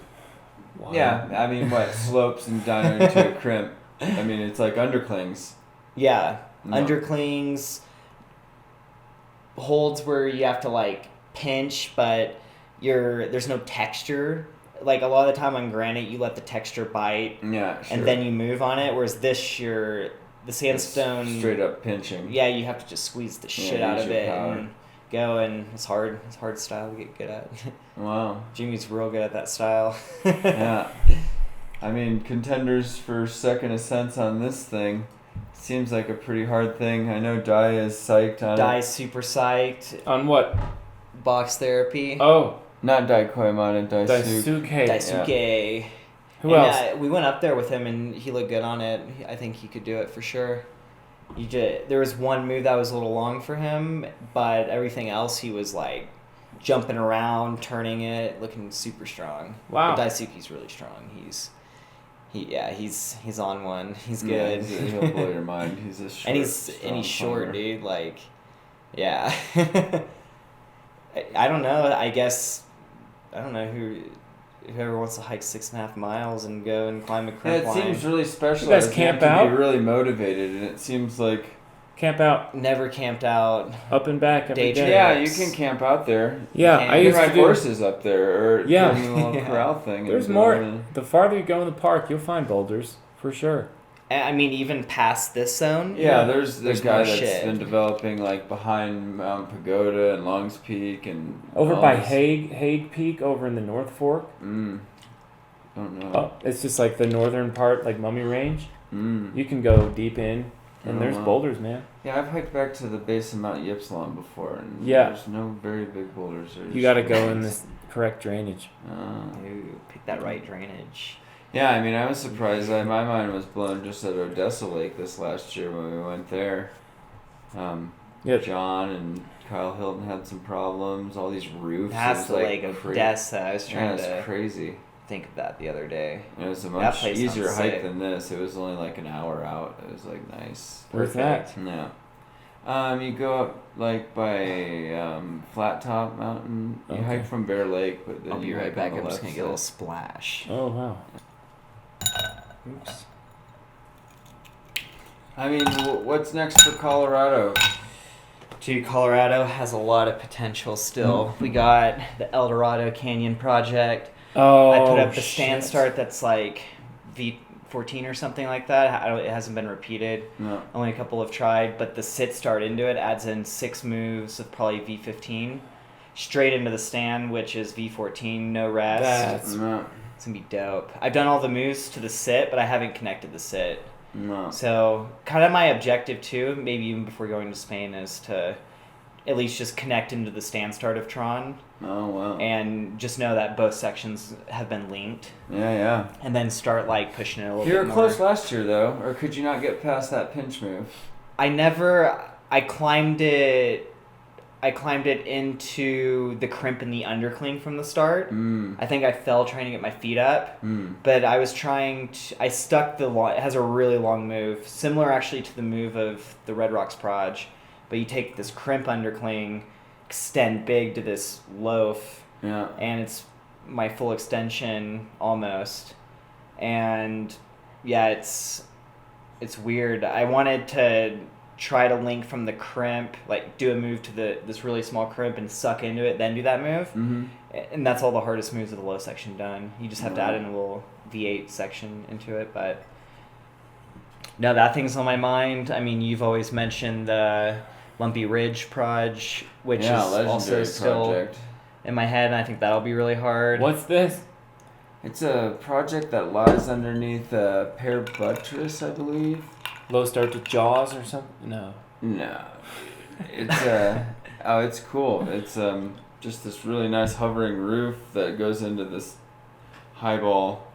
what, slopes and down into a crimp. I mean, it's like underclings.
Yeah,
No.
underclings, holds where you have to like pinch, but there's no texture. Like a lot of the time on granite, you let the texture bite,
Yeah, sure.
and then you move on it. Whereas the sandstone,
It's straight up pinching.
yeah, you have to just squeeze the shit out
use
of
your
it
power.
and go. And it's hard. It's hard style to get good at.
Wow.
Jimmy's real good at that style.
Yeah. I mean, contenders for second ascents on this thing seems like a pretty hard thing. I know Dai is psyched on
Dai's super psyched.
On what?
Box therapy.
Oh,
Not Dai Koimana, Daisuke.
Daisuke.
Daisuke.
Who else?
We went up there with him and he looked good on it. I think he could do it for sure. There was one move that was a little long for him, but everything else he was like jumping around, turning it, looking super strong.
Wow.
But Daisuke's really strong. He's on one. He's
Yeah,
good.
he'll blow your mind. He's a short,
and he's
strong
short,
climber.
dude. Like, yeah. I don't know. I don't know whoever wants to hike 6.5 miles and go and climb a
Yeah,
crimp
it
line.
seems really special.
You guys
have
camp
to
out?
be really motivated, and it seems like
Camp out,
Never camped out.
up and back every
Day
day.
trip.
yeah, you can camp out there.
Yeah,
You
I
You
used
can
to
ride
do.
horses up there, or
Yeah.
put in a little
Yeah.
corral thing.
There's
and
more.
go in.
The farther you go in the park, you'll find boulders for sure.
I mean, even past this zone.
Yeah, there's the
There's
guy
more
that's
shit.
been developing like behind Mount Pagoda and Longs Peak and
Over
all
by
this-
Hague Peak, over in the North Fork.
Don't know.
Oh, it's just like the northern part, like Mummy Range.
Mm.
You can go deep in, and
Oh,
there's
wow.
boulders, man.
Yeah, I've hiked back to the base of Mount Ypsilon before, and
Yeah.
there's no very big boulders. There's
You got to go in this correct drainage.
Ooh, pick that right drainage.
Yeah, I mean, I was surprised. My mind was blown just at Odessa Lake this last year when we went there.
Yeah.
John and Kyle Hilton had some problems. All these roofs.
That's
it was
the
like
lake of
cra-
Odessa. I was
Yeah,
trying
it's
to
crazy.
think of that the other day.
It was a
That
much
place
easier
sounds
hike
sick.
than this. It was only like an hour out. It was like nice.
Where's that?
Yeah. You go up like by Flat Top Mountain. You
Okay.
hike from Bear Lake, but then
I'll be
you
right
hike
back.
on the
I'm just
left
gonna get a little
side.
splash.
Oh wow. Oops.
I mean, what's next for Colorado?
Dude, Colorado has a lot of potential still. We got the El Dorado Canyon project.
Oh.
I put up the stand
shit.
start that's like V14 or something like that. It hasn't been repeated.
No.
Only a couple have tried, but the sit start into it adds in 6 moves of probably V15. Straight into the stand, which is V14, no rest.
That's
No.
It's gonna be dope. I've done all the moves to the sit, but I haven't connected the sit.
No.
So, kind of my objective too, maybe even before going to Spain, is to at least just connect into the stand start of Tron
Oh wow.
and just know that both sections have been linked,
Yeah.
and then start like pushing it a little
You
bit
were
more.
close last year though, or could you not get past that pinch move?
I climbed it into the crimp and the undercling from the start. I think I fell trying to get my feet up, but I was I stuck it has a really long move, similar actually to the move of the Red Rocks Proj, but you take this crimp undercling, extend big to this loaf,
Yeah.
and it's my full extension almost, and yeah, it's weird. I wanted to try to link from the crimp, like do a move to this really small crimp and suck into it, then do that move.
Mm-hmm.
And that's all the hardest moves of the low section done. You just have to add in a little V8 section into it, but no, that thing's on my mind. I mean, you've always mentioned the Lumpy Ridge Proj, which is also still
project.
in my head, and I think that'll be really hard.
What's this?
It's a project that lies underneath a pear buttress, I believe.
Low start to Jaws or something? No.
No, it's it's cool. It's just this really nice hovering roof that goes into this highball,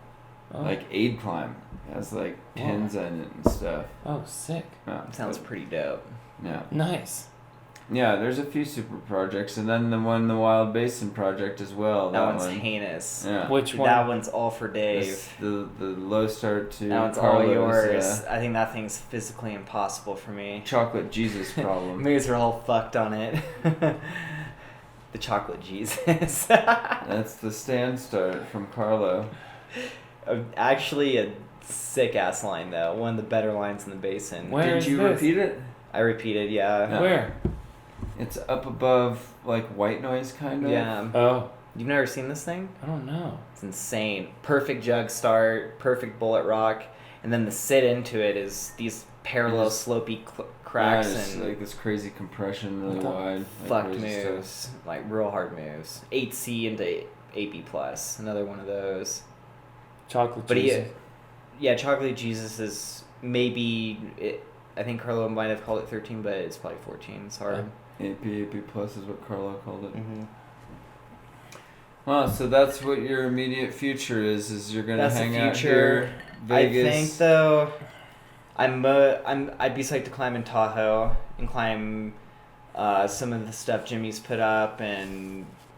like aid climb. It has like pins in it and stuff.
Oh, sick.
Yeah,
Sounds pretty dope.
Yeah.
Nice.
Yeah, there's a few super projects, and then the Wild Basin project as well.
That one's
one.
heinous.
Yeah.
Which one?
That one's all for Dave.
The low start to
That one's
Carlos,
all yours. I think that thing's physically impossible for me.
Chocolate Jesus problem.
Moves are all fucked on it. The chocolate Jesus.
That's the stand start from Carlo.
Actually, a sick ass line though. One of the better lines in the basin.
Where
Did
is
you
this?
repeat it?
I repeated, yeah.
Yeah.
Where?
It's up above like white noise kind of.
Yeah.
Oh,
You've never seen this thing?
I don't know.
It's insane. Perfect jug start, perfect bullet rock, and then the sit into it is these parallel slopey cracks
yeah,
and
like this crazy compression, really
What the
wide. Like
fucked
crazy stuff.
moves, like real hard moves. 8C into 8B plus, another one of those.
Chocolate
But
Jesus.
yeah, Chocolate Jesus is maybe. I think Carlo might have called it 13, but it's probably 14. It's hard.
AP plus is what Carlo called it.
Mm-hmm.
Well, so that's what your immediate future is you're gonna
That's the
hang out
future.
here, Vegas.
I think though, I'd be psyched to climb in Tahoe and climb some of the stuff Jimmy's put up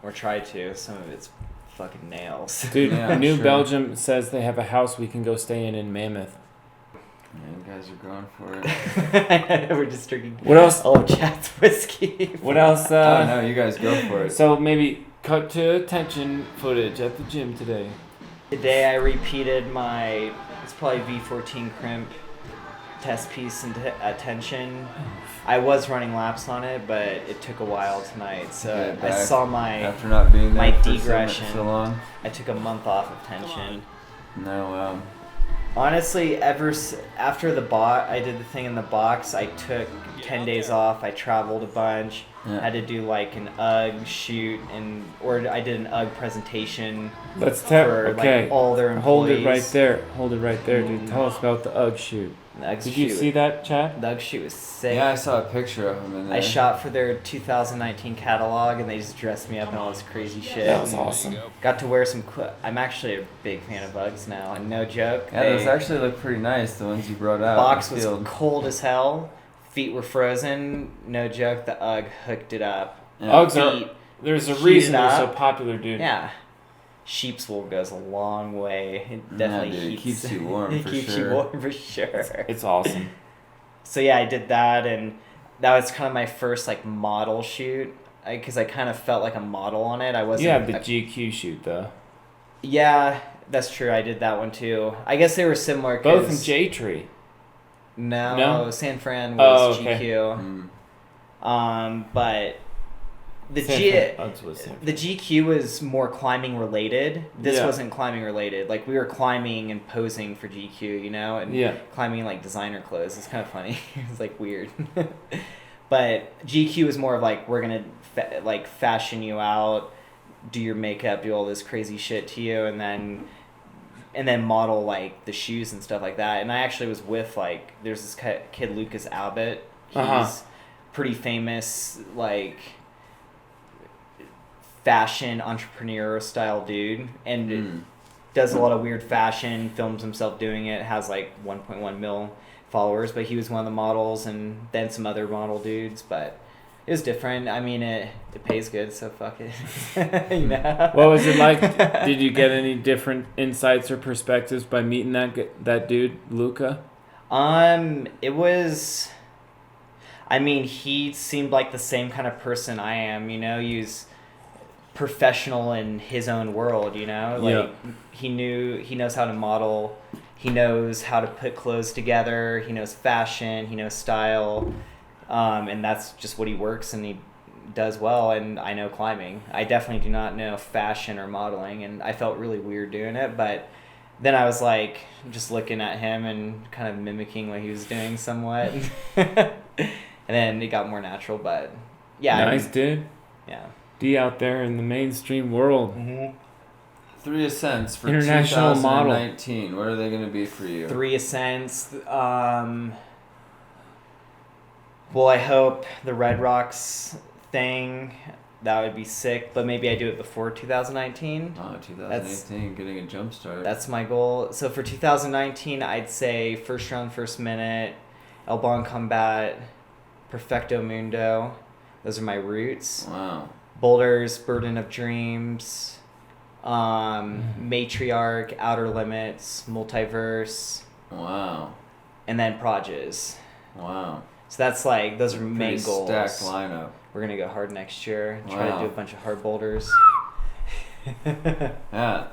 or try to. Some of it's fucking nails.
Dude,
Yeah,
New
sure.
Belgium says they have a house we can go stay in Mammoth.
Yeah, you guys are going for it.
We're just drinking
What else?
all of Chad's whiskey.
What else?
Oh no, you guys go for it.
So maybe cut to attention footage at the gym today.
Today I repeated it's probably V14 crimp test piece into attention. I was running laps on it, but it took a while tonight. So
Get
I
back
saw my
after not being there
my
for
degression.
so long.
I took a month off of tension.
No,
Honestly, after I did the thing in the box, I took 10 days off. I traveled a bunch.
Yeah.
Had to do like an UGG shoot or I did an UGG presentation
Let's tell.
for
Okay.
like all their employees.
Hold it right there. Hold it right there, dude. Tell us about the UGG shoot.
The UGG
Did you
shoot-
see that, Chad?
The UGG shoot was sick.
yeah, I saw a picture of him in there.
I shot for their 2019 catalog, and they just dressed me up in all this crazy shit.
That was awesome.
Got to wear some. I'm actually a big fan of Uggs now, and no joke.
Yeah, those actually look pretty nice. The ones you brought out.
Box
in the
was
field.
cold as hell. Feet were frozen. No joke. The UGG hooked it up.
Yeah.
Uggs
Feet.
There's a
Heated
reason they're so
up.
popular, dude.
Yeah. Sheep's wool goes a long way. It definitely
dude, it
heats.
keeps you warm
it
for
keeps
sure.
you warm for sure.
It's awesome.
So yeah, I did that, and that was kind of my first like model shoot, because I kind of felt like a model on it. I wasn't.
You have the GQ shoot though.
Yeah, that's true. I did that one too. I guess they were similar.
Both in J-Tree.
No, San Fran was
Oh, okay.
GQ.
Mm.
But the
Uggs was San Fran.
the GQ was more climbing related. This
Yeah.
wasn't climbing related. Like we were climbing and posing for GQ, and
Yeah.
climbing in like designer clothes. It's kind of funny. It's like weird. But GQ is more of like we're gonna fashion you out, do your makeup, do all this crazy shit to you, and then model like the shoes and stuff like that. And I actually was with like there's this kid Lucas Albert. He's pretty famous like fashion entrepreneur style dude, and does a lot of weird fashion, films himself doing it, has like 1.1 mil followers, but he was one of the models, and then some other model dudes, but it was different. I mean, it pays good, so fuck it.
What was it like? Did you get any different insights or perspectives by meeting that dude, Luca?
It was, I mean, he seemed like the same kind of person I am, he's professional in his own world, like he knows how to model. He knows how to put clothes together. He knows fashion. He knows style. And that's just what he works and he does well. And I know climbing. I definitely do not know fashion or modeling. And I felt really weird doing it. But then I was like just looking at him and kind of mimicking what he was doing somewhat. And then it got more natural. But yeah.
Nice, dude.
Yeah.
D out there in the mainstream world.
Mm-hmm.
3 ascents for
International
2019. What are they going to be for you?
3 ascents. Well, I hope the Red Rocks thing, that would be sick, but maybe I do it before 2019.
Oh, 2018, getting a jump start.
That's my goal. So for 2019, I'd say first round, first minute, El Bon Combat, Perfecto Mundo. Those are my roots.
Wow.
Boulders, Burden of Dreams, Matriarch, Outer Limits, Multiverse.
Wow.
And then Proges.
Wow.
So that's like, those are main
Pretty
goals.
stacked lineup.
We're going to go hard next year. Try to
Wow.
do a bunch of hard boulders.
Yeah.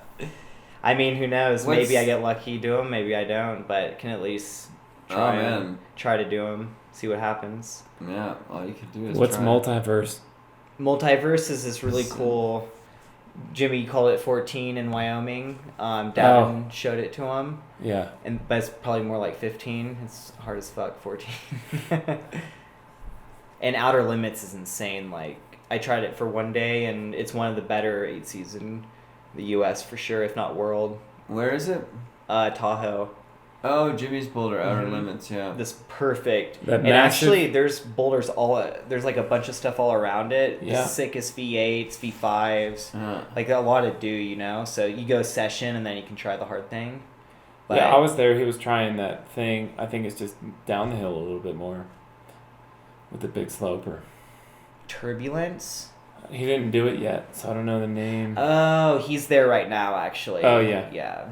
I mean, who knows?
What's-
Maybe I get lucky, do them. Maybe I don't. But can at least try,
man.
try to do them. See what happens.
Yeah. All you could do is
What's
try.
multiverse?
Multiverse is this really cool... Jimmy called it 14 in Wyoming. Davin showed it to him.
Yeah.
But it's probably more like 15. It's hard as fuck, 14. And Outer Limits is insane. Like, I tried it for one day, and it's one of the better 8Cs in the U.S. for sure, if not world.
Where is it?
Tahoe.
Oh, Jimmy's Boulder, Outer
Mhm.
Limits, yeah.
This perfect.
That
And
massive-
actually, there's boulders there's like a bunch of stuff all around it.
Yeah.
The sickest V8s, V5s.
Yeah.
Like, a lot of do, you know? So you go session, and then you can try the hard thing. But
Yeah, I was there. He was trying that thing. I think it's just down the hill a little bit more with the big sloper.
Turbulence?
He didn't do it yet, so I don't know the name.
Oh, he's there right now, actually.
Oh, yeah.
Yeah.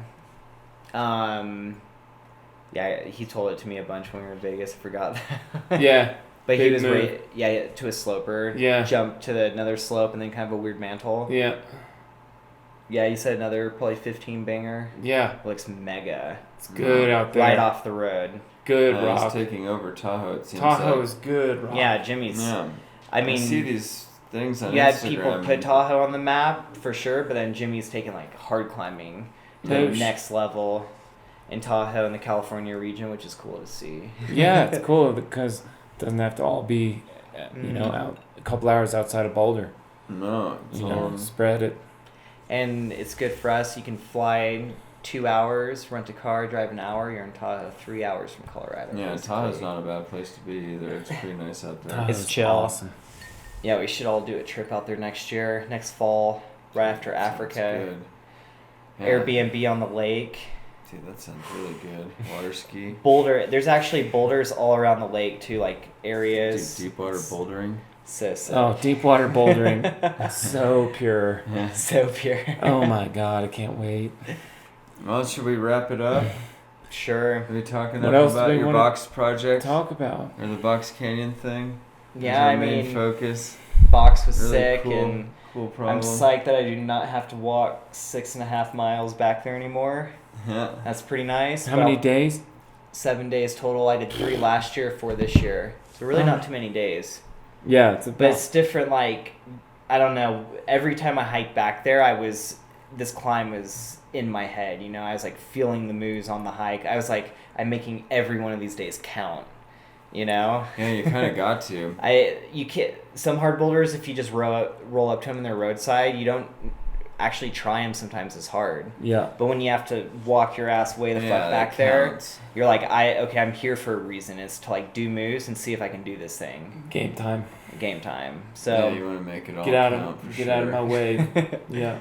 Yeah, he told it to me a bunch when we were in Vegas. I forgot that.
Yeah.
But he
big
was
move.
to a sloper.
Yeah.
Jumped to another slope and then kind of a weird mantle.
Yeah.
Yeah, you said another probably 15 banger.
Yeah.
Looks mega.
It's good out there.
Right off the road.
Good
He's
rock.
taking over Tahoe, it seems
Tahoe
like.
is good rock.
Yeah, Jimmy's.
Yeah.
I mean,
see these things on
you had
Instagram.
people put Tahoe on the map for sure, but then Jimmy's taking like hard climbing to the
Those-
next level in Tahoe in the California region, which is cool to see.
Yeah, it's cool because it doesn't have to all be, out a couple hours outside of Boulder.
No, it's
You
all...
know, spread it.
And it's good for us. You can fly 2 hours, rent a car, drive an hour. You're in Tahoe 3 hours from Colorado.
Yeah,
basically.
Tahoe's not a bad place to be either. It's pretty nice out there.
Tahoe's
It's chill.
Awesome.
Yeah, we should all do a trip out there next year, next fall, right after
Sounds
Africa.
good. Yeah.
Airbnb on the lake.
See, that sounds really good. Water ski.
Boulder. There's actually boulders all around the lake too, like areas.
Deep water bouldering.
So sick.
Oh, deep water bouldering. So pure.
Yeah.
So pure.
Oh my god, I can't wait.
Well, should we wrap it up?
Sure.
Are we talking
What else
about
do we
your
wanna
box project?
Talk about.
Or the Box Canyon thing?
Yeah,
Is
I
your main
mean,
focus.
box was
Really
sick,
cool,
and
cool problem.
I'm psyched that I do not have to walk 6.5 miles back there anymore.
Yeah.
That's pretty nice.
How
but
many days?
7 days total. I did 3 last year, 4 this year. So really not too many days.
Yeah, it's
But
about.
it's different, like, I don't know, every time I hiked back there, this climb was in my head, you know? I was, like, feeling the moves on the hike. I was, like, I'm making every one of these days count, you know?
Yeah, you kind of got to.
You can't, some hard boulders, if you just roll up to them and they're roadside, you don't actually try them sometimes as hard.
Yeah.
But when you have to walk your ass way the
Yeah,
fuck
that
back there,
counts.
you're like, I'm here for a reason. It's to, like, do moves and see if I can do this thing.
Game time.
Game time. So
Yeah, you want to make it all
Get out
count for
out of
sure.
my way. Yeah.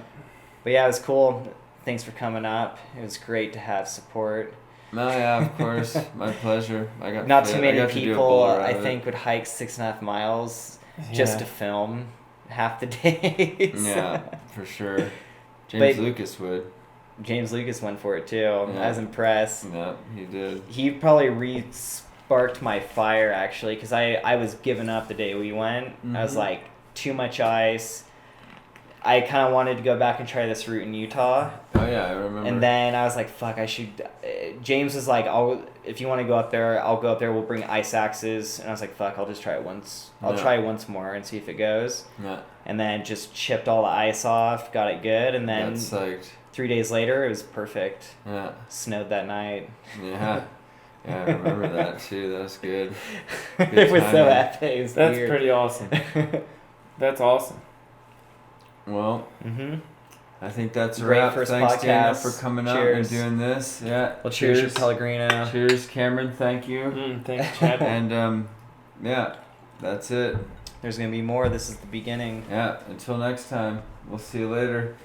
But yeah, it was cool. Thanks for coming up. It was great to have support.
No, yeah, of course. My pleasure. I got
Not
fit.
too
I
many
got to do a
people,
boulder out
I
of it.
think, would hike 6.5 miles just
Yeah.
to film half the days.
Yeah, for sure. James
But-
Lucas would.
James Lucas went for it too.
Yeah.
I was impressed.
Yeah, he did.
He probably re-sparked my fire, actually, because I was giving up the day we went. I was
Mhm.
like, too much ice. I kind of wanted to go back and try this route in Utah.
Oh Oh yeah, I remember.
And then I was like, fuck, I should. James was like, if you want to go up there, I'll go up there. We'll bring ice axes. And I was like, fuck, I'll just try it once. I'll try it once more and see if it goes.
Yeah.
And then just chipped all the ice off, got it good, and then
That's psyched.
3 days later, it was perfect.
Yeah.
Snowed that night.
Yeah. Yeah, I remember that too. That was good.
It was so epic. It was
That's
weird.
pretty awesome. That's awesome.
Well, I think that's a
Great
wrap.
first
Thanks, Daniel,
podcast.
for coming out
Cheers.
and doing this. Yeah.
Well, cheers, your Pellegrino.
Cheers, Cameron. Thank you.
Thanks, Chad.
And yeah, that's it.
There's gonna be more. This is the beginning.
Yeah. Until next time. We'll see you later.